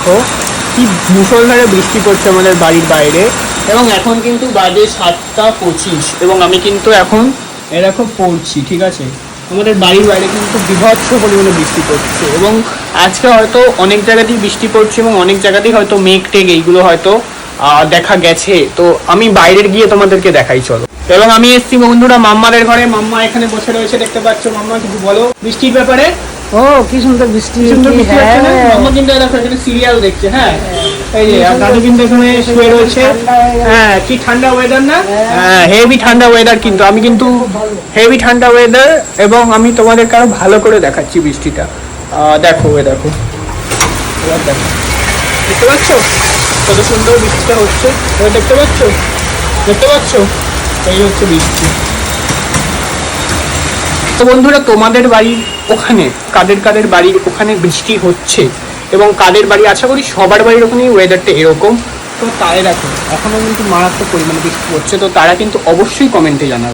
দেখো কি মুষলধারে বৃষ্টি পড়ছে আমাদের বাড়ির বাইরে। এবং এখন কিন্তু বাজে 7:25 এবং আমি কিন্তু এখন এরকম পড়ছি, ঠিক আছে। আমাদের বাড়ির বাইরে কিন্তু বিভৎস পরিমাণে বৃষ্টি পড়ছে এবং আজকে হয়তো অনেক জায়গাতেই বৃষ্টি পড়ছে এবং অনেক জায়গাতেই হয়তো মেঘ টেঘ এইগুলো হয়তো দেখা গেছে। তো আমি বাইরের গিয়ে তোমাদেরকে দেখাই, চলো। এবং আমি এসছি বন্ধুরা মাম্মাদের ঘরে। মাম্মা এখানে বসে রয়েছে, দেখতে পাচ্ছ। মাম্মা কিছু বলো বৃষ্টির ব্যাপারে। ও কি সুন্দর বৃষ্টি, সুন্দর বৃষ্টি হচ্ছে না? মাম্মা কিন্তু দেখো এখানে সিরিয়াল দেখছে। হ্যাঁ, এই যে আর দাদু কিন্তু এখানে শুয়ে রয়েছে। হ্যাঁ, কি ঠান্ডা ওয়েদার না? হ্যাঁ, হেভি ঠান্ডা ওয়েদার। কিন্তু আমি কিন্তু হেভি ঠান্ডা ওয়েদার এবং আমি তোমাদেরকে আরো ভালো করে দেখাচ্ছি বৃষ্টিটা। দেখো, দেখো, এবার দেখো, দেখতে পাচ্ছ কত সুন্দর বৃষ্টিটা হচ্ছে? দেখতে পাচ্ছ, দেখতে পাচ্ছ? এই হচ্ছে বৃষ্টি। তো বন্ধুরা, তোমাদের বাড়ির ওখানে কাদের কাদের বাড়ির ওখানে বৃষ্টি হচ্ছে এবং কাদের বাড়ি, আশা করি সবার বাড়ির ওখানে ওয়েদারটা এরকম। তো তাই দেখো এখনো কিন্তু মারাত্মক পরিমাণে বৃষ্টি হচ্ছে, তো তারা কিন্তু অবশ্যই কমেন্টে জানাবে।